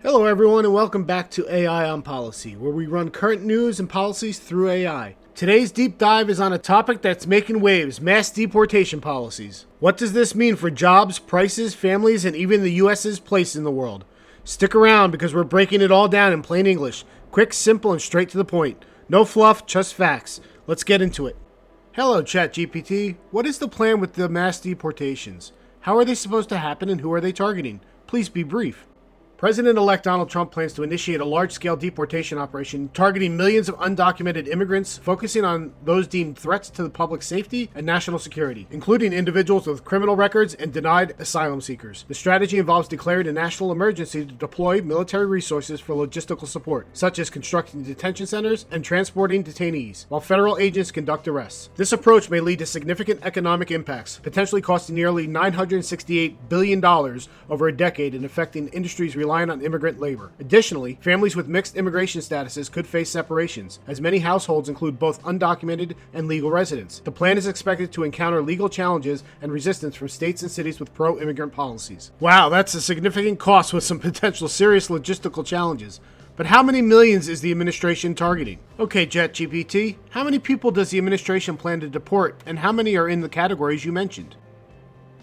Hello everyone and welcome back to AI on Policy, where we run current news and policies through AI. Today's deep dive is on a topic that's making waves: mass deportation policies. What does this mean for jobs, prices, families, and even the US's place in the world? Stick around because we're breaking it all down in plain English. Quick, simple, and straight to the point. No fluff, just facts. Let's get into it. Hello ChatGPT. What is the plan with the mass deportations? How are they supposed to happen and who are they targeting? Please be brief. President-elect Donald Trump plans to initiate a large-scale deportation operation targeting millions of undocumented immigrants, focusing on those deemed threats to the public safety and national security, including individuals with criminal records and denied asylum seekers. The strategy involves declaring a national emergency to deploy military resources for logistical support, such as constructing detention centers and transporting detainees, while federal agents conduct arrests. This approach may lead to significant economic impacts, potentially costing nearly $968 billion over a decade and affecting industries relying on immigrant labor. Additionally, families with mixed immigration statuses could face separations, as many households include both undocumented and legal residents. The plan is expected to encounter legal challenges and resistance from states and cities with pro-immigrant policies. Wow, that's a significant cost with some potential serious logistical challenges. But how many millions is the administration targeting? Okay, ChatGPT, how many people does the administration plan to deport, and how many are in the categories you mentioned?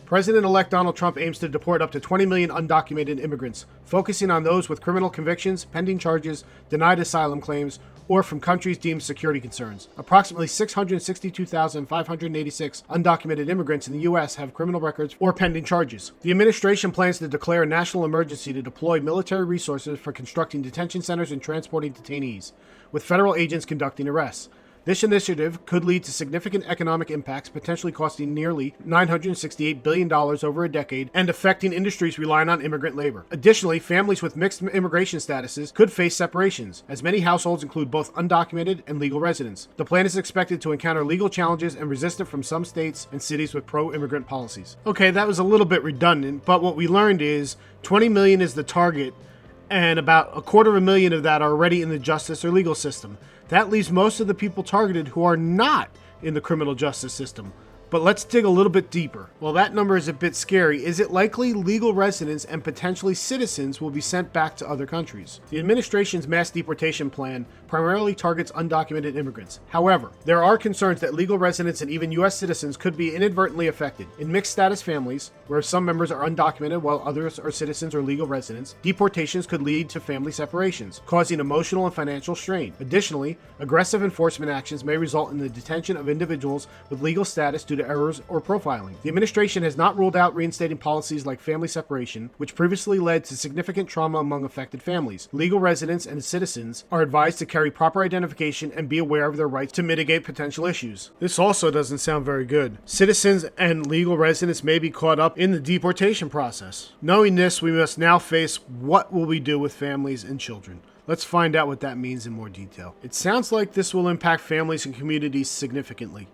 President-elect Donald Trump aims to deport up to 20 million undocumented immigrants, focusing on those with criminal convictions, pending charges, denied asylum claims, or from countries deemed security concerns. Approximately 662,586 undocumented immigrants in the U.S. have criminal records or pending charges. The administration plans to declare a national emergency to deploy military resources for constructing detention centers and transporting detainees, with federal agents conducting arrests. This initiative could lead to significant economic impacts, potentially costing nearly $968 billion over a decade and affecting industries relying on immigrant labor. Additionally, families with mixed immigration statuses could face separations, as many households include both undocumented and legal residents. The plan is expected to encounter legal challenges and resistance from some states and cities with pro-immigrant policies. Okay, that was a little bit redundant, but what we learned is 20 million is the target, and about 250,000 of that are already in the justice or legal system. That leaves most of the people targeted who are not in the criminal justice system. But let's dig a little bit deeper. Well, that number is a bit scary. Is it likely legal residents and potentially citizens will be sent back to other countries? The administration's mass deportation plan primarily targets undocumented immigrants. However, there are concerns that legal residents and even U.S. citizens could be inadvertently affected. In mixed status families, where some members are undocumented while others are citizens or legal residents, deportations could lead to family separations, causing emotional and financial strain. Additionally, aggressive enforcement actions may result in the detention of individuals with legal status due to errors or profiling. The administration has not ruled out reinstating policies like family separation, which previously led to significant trauma among affected families. Legal residents and citizens are advised to carry proper identification and be aware of their rights to mitigate potential issues. This also doesn't sound very good. Citizens and legal residents may be caught up in the deportation process. Knowing this, we must now face what will we do with families and children. Let's find out what that means in more detail. It sounds like this will impact families and communities significantly.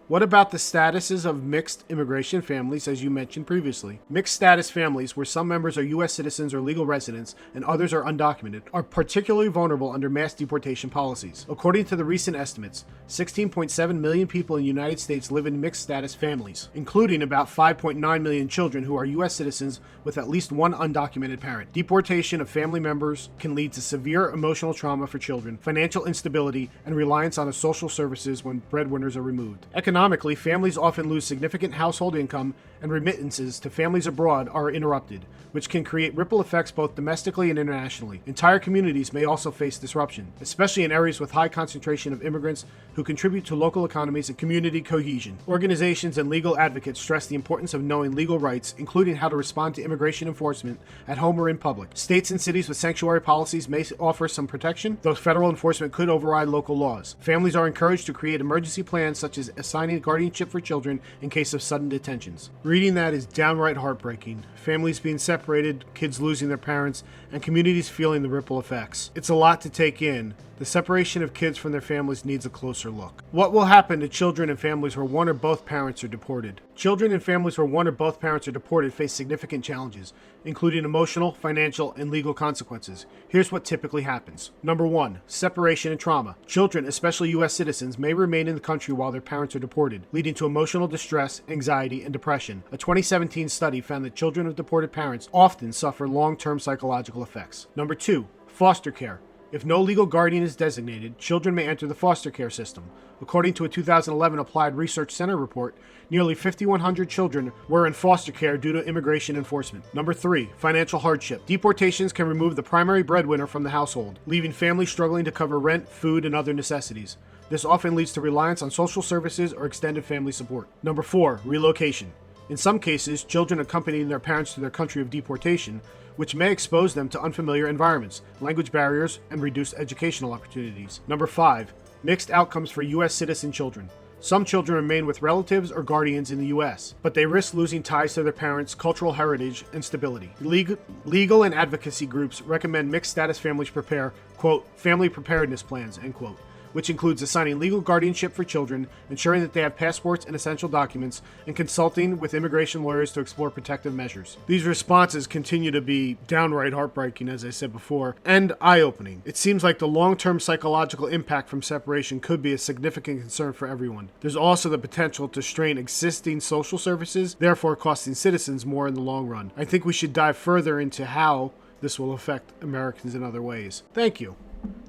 What about the statuses of mixed immigration families, as you mentioned previously? Mixed status families, where some members are U.S. citizens or legal residents and others are undocumented, are particularly vulnerable under mass deportation policies. According to the recent estimates, 16.7 million people in the United States live in mixed status families, including about 5.9 million children who are U.S. citizens with at least one undocumented parent. Deportation of family members can lead to severe emotional trauma for children, financial instability, and reliance on social services when breadwinners are removed. Economically, families often lose significant household income, and remittances to families abroad are interrupted, which can create ripple effects both domestically and internationally. Entire communities may also face disruption, especially in areas with high concentration of immigrants who contribute to local economies and community cohesion. Organizations and legal advocates stress the importance of knowing legal rights, including how to respond to immigration enforcement at home or in public. States and cities with sanctuary policies may offer some protection, though federal enforcement could override local laws. Families are encouraged to create emergency plans, such as assigning guardianship for children in case of sudden detentions. Reading that is downright heartbreaking. Families being separated, kids losing their parents, and communities feeling the ripple effects. It's a lot to take in. The separation of kids from their families needs a closer look. What will happen to children and families where one or both parents are deported? Children and families where one or both parents are deported face significant challenges. including emotional, financial, and legal consequences. Here's what typically happens. Number 1. Separation and trauma. Children, especially U.S. citizens, may remain in the country while their parents are deported, leading to emotional distress, anxiety, and depression. A 2017 study found that children of deported parents often suffer long-term psychological effects. Number 2. Foster care. If no legal guardian is designated, children may enter the foster care system. According to a 2011 Applied Research Center report, nearly 5,100 children were in foster care due to immigration enforcement. Number 3. Financial hardship. Deportations can remove the primary breadwinner from the household, leaving families struggling to cover rent, food, and other necessities. This often leads to reliance on social services or extended family support. Number 4. Relocation. In some cases, children accompanying their parents to their country of deportation, which may expose them to unfamiliar environments, language barriers, and reduced educational opportunities. Number 5. Mixed outcomes for U.S. citizen children. Some children remain with relatives or guardians in the U.S., but they risk losing ties to their parents' cultural heritage and stability. Legal and advocacy groups recommend mixed status families prepare, quote, family preparedness plans, end quote, which includes assigning legal guardianship for children, ensuring that they have passports and essential documents, and consulting with immigration lawyers to explore protective measures. These responses continue to be downright heartbreaking, as I said before, and eye-opening. It seems like the long-term psychological impact from separation could be a significant concern for everyone. There's also the potential to strain existing social services, therefore costing citizens more in the long run. I think we should dive further into how this will affect Americans in other ways. Thank you.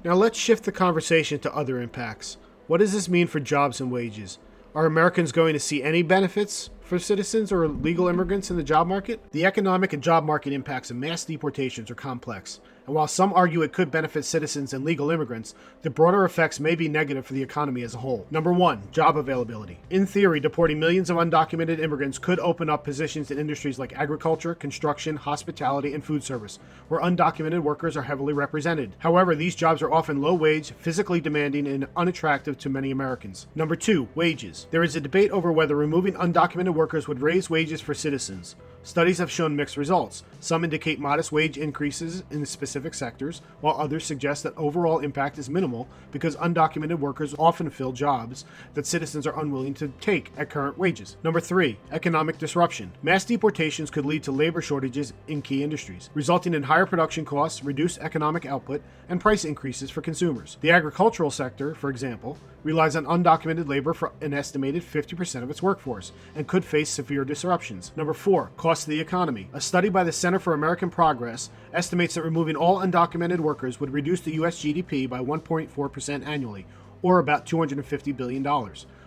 Now let's shift the conversation to other impacts. What does this mean for jobs and wages? Are Americans going to see any benefits for citizens or legal immigrants in the job market? The economic and job market impacts of mass deportations are complex, and while some argue it could benefit citizens and legal immigrants, the broader effects may be negative for the economy as a whole. Number 1. Job availability. In theory, deporting millions of undocumented immigrants could open up positions in industries like agriculture, construction, hospitality, and food service, where undocumented workers are heavily represented. However, these jobs are often low-wage, physically demanding, and unattractive to many Americans. Number 2. Wages. There is a debate over whether removing undocumented workers would raise wages for citizens. Studies have shown mixed results. Some indicate modest wage increases in specific sectors, while others suggest that overall impact is minimal because undocumented workers often fill jobs that citizens are unwilling to take at current wages. Number 3. Economic disruption. Mass deportations could lead to labor shortages in key industries, resulting in higher production costs, reduced economic output, and price increases for consumers. The agricultural sector, for example, relies on undocumented labor for an estimated 50% of its workforce and could face severe disruptions. Number 4. Cost of the economy. A study by the Center for American Progress estimates that removing all undocumented workers would reduce the U.S. GDP by 1.4% annually, or about $250 billion,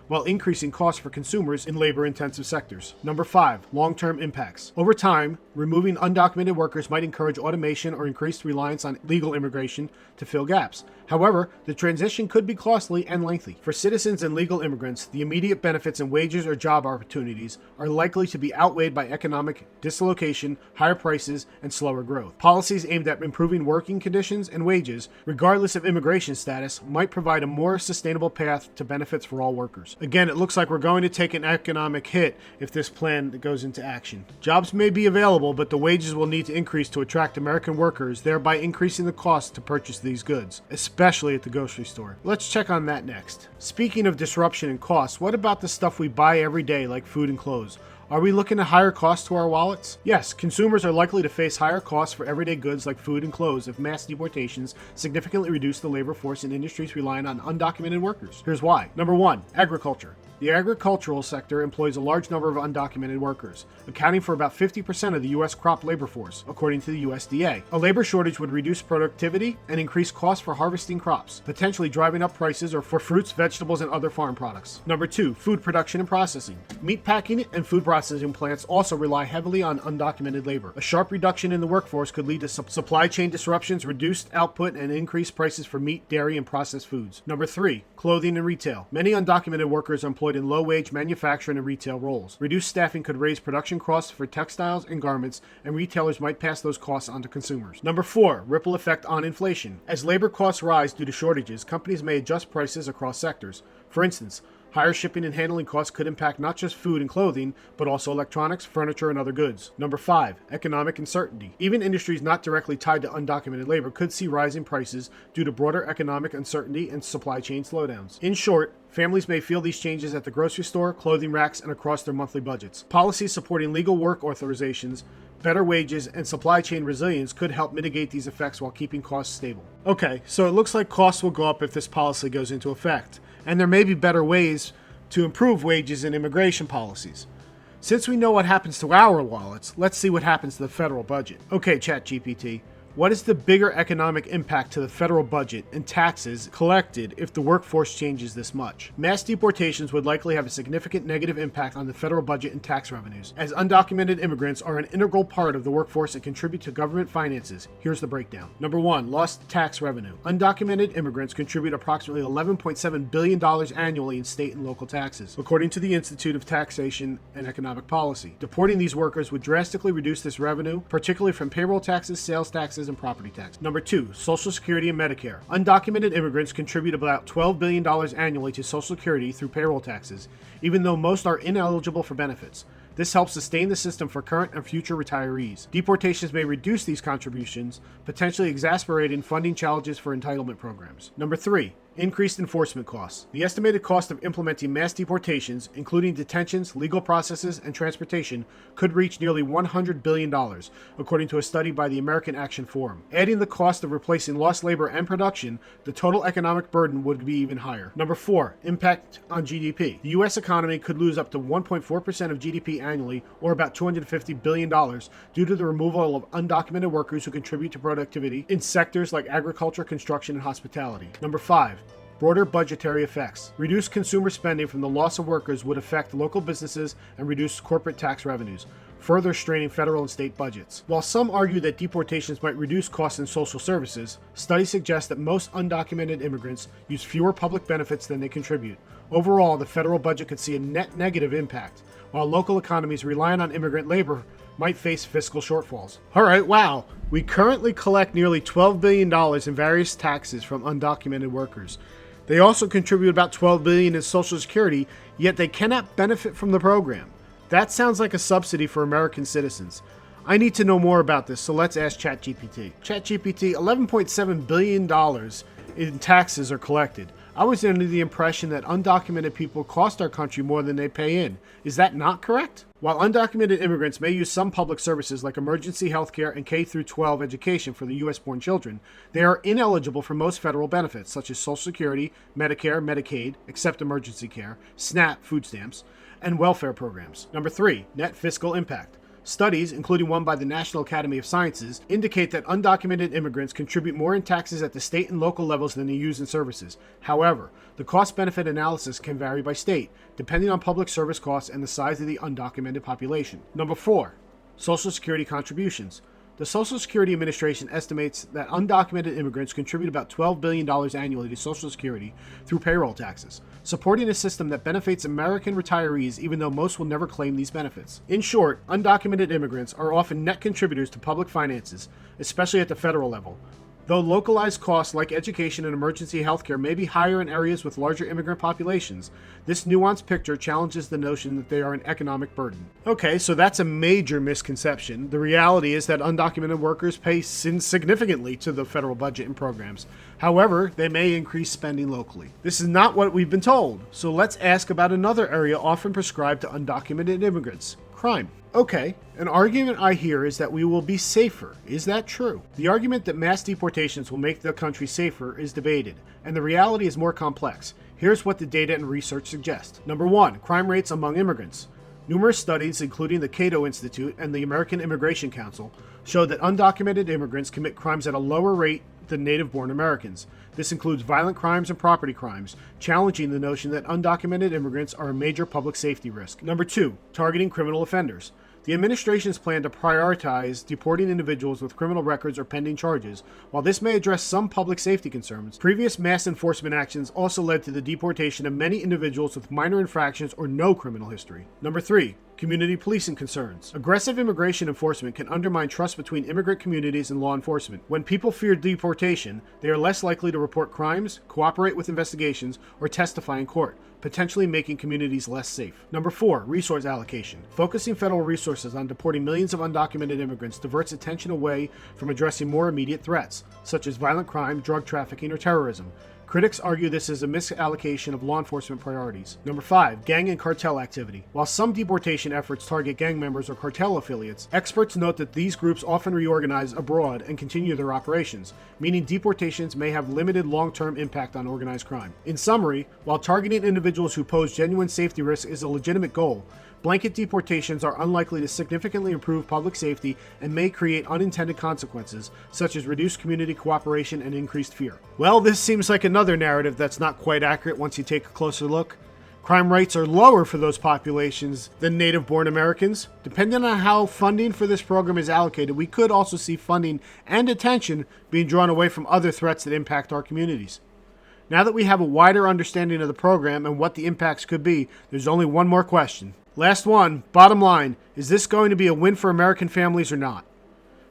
while increasing costs for consumers in labor-intensive sectors. Number 5. Long-term impacts. Over time, removing undocumented workers might encourage automation or increased reliance on legal immigration to fill gaps. However, the transition could be costly and lengthy. For citizens and legal immigrants, the immediate benefits in wages or job opportunities are likely to be outweighed by economic dislocation, higher prices, and slower growth. Policies aimed at improving working conditions and wages, regardless of immigration status, might provide a more sustainable path to benefits for all workers. Again, it looks like we're going to take an economic hit if this plan goes into action. Jobs may be available, but the wages will need to increase to attract American workers, thereby increasing the cost to purchase these goods, especially at the grocery store. Let's check on that next. Speaking of disruption and costs, what about the stuff we buy every day like food and clothes? Are we looking at higher costs to our wallets? Yes, consumers are likely to face higher costs for everyday goods like food and clothes if mass deportations significantly reduce the labor force in industries relying on undocumented workers. Here's why. Number 1. Agriculture. The agricultural sector employs a large number of undocumented workers, accounting for about 50% of the U.S. crop labor force, according to the USDA. A labor shortage would reduce productivity and increase costs for harvesting crops, potentially driving up prices or for fruits, vegetables, and other farm products. Number 2. Food production and processing. Meat packing and food processing plants also rely heavily on undocumented labor. A sharp reduction in the workforce could lead to supply chain disruptions, reduced output, and increased prices for meat, dairy, and processed foods. Number 3. Clothing and retail. Many undocumented workers are employed in low-wage manufacturing and retail roles. Reduced staffing could raise production costs for textiles and garments, and retailers might pass those costs on to consumers. Number 4. Ripple effect on inflation. As labor costs rise due to shortages, companies may adjust prices across sectors. For instance, higher shipping and handling costs could impact not just food and clothing, but also electronics, furniture, and other goods. Number 5. Economic uncertainty. Even industries not directly tied to undocumented labor could see rising prices due to broader economic uncertainty and supply chain slowdowns. In short, families may feel these changes at the grocery store, clothing racks, and across their monthly budgets. Policies supporting legal work authorizations Better wages and supply chain resilience could help mitigate these effects while keeping costs stable. Okay, so it looks like costs will go up if this policy goes into effect, and there may be better ways to improve wages and immigration policies. Since we know what happens to our wallets, let's see what happens to the federal budget. Okay, ChatGPT, what is the bigger economic impact to the federal budget and taxes collected if the workforce changes this much? Mass deportations would likely have a significant negative impact on the federal budget and tax revenues, as undocumented immigrants are an integral part of the workforce and contribute to government finances. Here's the breakdown. Number 1, lost tax revenue. Undocumented immigrants contribute approximately $11.7 billion annually in state and local taxes, according to the Institute of Taxation and Economic Policy. Deporting these workers would drastically reduce this revenue, particularly from payroll taxes, sales taxes, and property tax. Number 2, Social Security and Medicare. Undocumented immigrants contribute about $12 billion annually to Social Security through payroll taxes, even though most are ineligible for benefits. This helps sustain the system for current and future retirees. Deportations may reduce these contributions, potentially exacerbating funding challenges for entitlement programs. Number 3, increased enforcement costs. The estimated cost of implementing mass deportations, including detentions, legal processes, and transportation, could reach nearly $100 billion, according to a study by the American Action Forum. Adding the cost of replacing lost labor and production, the total economic burden would be even higher. Number 4, impact on GDP. The U.S. economy could lose up to 1.4% of GDP annually, or about $250 billion, due to the removal of undocumented workers who contribute to productivity in sectors like agriculture, construction, and hospitality. Number 5, broader budgetary effects. Reduced consumer spending from the loss of workers would affect local businesses and reduce corporate tax revenues, further straining federal and state budgets. While some argue that deportations might reduce costs in social services, studies suggest that most undocumented immigrants use fewer public benefits than they contribute. Overall, the federal budget could see a net negative impact, while local economies relying on immigrant labor might face fiscal shortfalls. Alright, wow. We currently collect nearly $12 billion in various taxes from undocumented workers. They also contribute about $12 billion in Social Security, yet they cannot benefit from the program. That sounds like a subsidy for American citizens. I need to know more about this, so let's ask ChatGPT. ChatGPT, $11.7 billion in taxes are collected. I was under the impression that undocumented people cost our country more than they pay in. Is that not correct? While undocumented immigrants may use some public services like emergency health care and K-12 education for the U.S.-born children, they are ineligible for most federal benefits, such as Social Security, Medicare, Medicaid, except emergency care, SNAP, food stamps, and welfare programs. Number 3, net fiscal impact. Studies, including one by the National Academy of Sciences, indicate that undocumented immigrants contribute more in taxes at the state and local levels than they use in services. However, the cost-benefit analysis can vary by state, depending on public service costs and the size of the undocumented population. Number 4, Social Security contributions. The Social Security Administration estimates that undocumented immigrants contribute about $12 billion annually to Social Security through payroll taxes, supporting a system that benefits American retirees even though most will never claim these benefits. In short, undocumented immigrants are often net contributors to public finances, especially at the federal level. Though localized costs like education and emergency healthcare may be higher in areas with larger immigrant populations, this nuanced picture challenges the notion that they are an economic burden. Okay, so that's a major misconception. The reality is that undocumented workers pay significantly to the federal budget and programs. However, they may increase spending locally. This is not what we've been told, so let's ask about another area often prescribed to undocumented immigrants: crime. Okay, an argument I hear is that we will be safer. Is that true? The argument that mass deportations will make the country safer is debated, and the reality is more complex. Here's what the data and research suggest. Number 1, crime rates among immigrants. Numerous studies, including the Cato Institute and the American Immigration Council, show that undocumented immigrants commit crimes at a lower rate than native-born Americans. This includes violent crimes and property crimes, challenging the notion that undocumented immigrants are a major public safety risk. Number 2, targeting criminal offenders. The administration's plan to prioritize deporting individuals with criminal records or pending charges. While this may address some public safety concerns, previous mass enforcement actions also led to the deportation of many individuals with minor infractions or no criminal history. Number 3, community policing concerns. Aggressive immigration enforcement can undermine trust between immigrant communities and law enforcement. When people fear deportation, they are less likely to report crimes, cooperate with investigations, or testify in court, potentially making communities less safe. Number 4, resource allocation. Focusing federal resources on deporting millions of undocumented immigrants diverts attention away from addressing more immediate threats, such as violent crime, drug trafficking, or terrorism. Critics argue this is a misallocation of law enforcement priorities. Number 5. Gang and cartel activity. While some deportation efforts target gang members or cartel affiliates, experts note that these groups often reorganize abroad and continue their operations, meaning deportations may have limited long-term impact on organized crime. In summary, while targeting individuals who pose genuine safety risks is a legitimate goal, blanket deportations are unlikely to significantly improve public safety and may create unintended consequences, such as reduced community cooperation and increased fear. Well, this seems like another narrative that's not quite accurate once you take a closer look. Crime rates are lower for those populations than native-born Americans. Depending on how funding for this program is allocated, we could also see funding and attention being drawn away from other threats that impact our communities. Now that we have a wider understanding of the program and what the impacts could be, there's only one more question. Last one, bottom line, is this going to be a win for American families or not?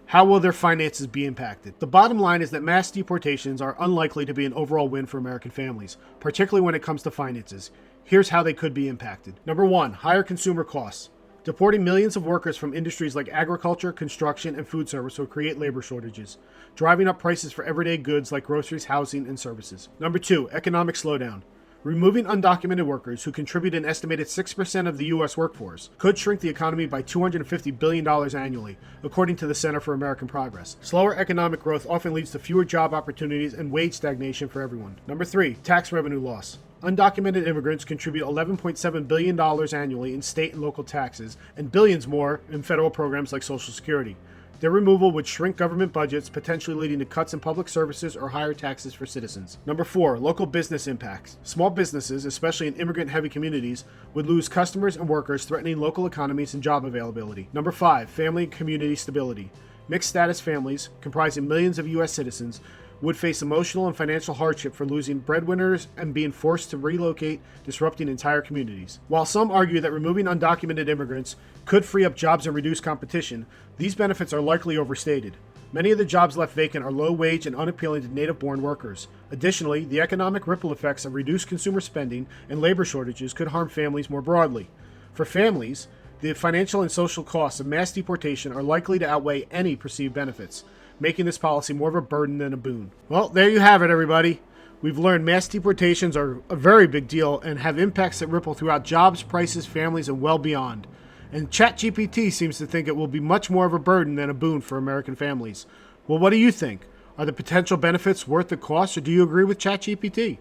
How will their finances be impacted? The bottom line is that mass deportations are unlikely to be an overall win for American families, particularly when it comes to finances. Here's how they could be impacted. Number 1, higher consumer costs. Deporting millions of workers from industries like agriculture, construction, and food service will create labor shortages, driving up prices for everyday goods like groceries, housing, and services. Number 2, economic slowdown. Removing undocumented workers, who contribute an estimated 6% of the U.S. workforce, could shrink the economy by $250 billion annually, according to the Center for American Progress. Slower economic growth often leads to fewer job opportunities and wage stagnation for everyone. Number 3, tax revenue loss. Undocumented immigrants contribute $11.7 billion annually in state and local taxes, and billions more in federal programs like Social Security. Their removal would shrink government budgets, potentially leading to cuts in public services or higher taxes for citizens. Number 4, local business impacts. Small businesses, especially in immigrant-heavy communities, would lose customers and workers, threatening local economies and job availability. Number 5, family and community stability. Mixed-status families, comprising millions of U.S. citizens, would face emotional and financial hardship for losing breadwinners and being forced to relocate, disrupting entire communities. While some argue that removing undocumented immigrants could free up jobs and reduce competition, these benefits are likely overstated. Many of the jobs left vacant are low-wage and unappealing to native-born workers. Additionally, the economic ripple effects of reduced consumer spending and labor shortages could harm families more broadly. For families, the financial and social costs of mass deportation are likely to outweigh any perceived benefits, making this policy more of a burden than a boon. Well, there you have it, everybody. We've learned mass deportations are a very big deal and have impacts that ripple throughout jobs, prices, families, and well beyond. And ChatGPT seems to think it will be much more of a burden than a boon for American families. Well, what do you think? Are the potential benefits worth the cost, or do you agree with ChatGPT?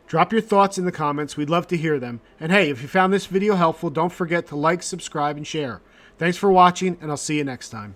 Drop your thoughts in the comments. We'd love to hear them. And hey, if you found this video helpful, don't forget to like, subscribe, and share. Thanks for watching, and I'll see you next time.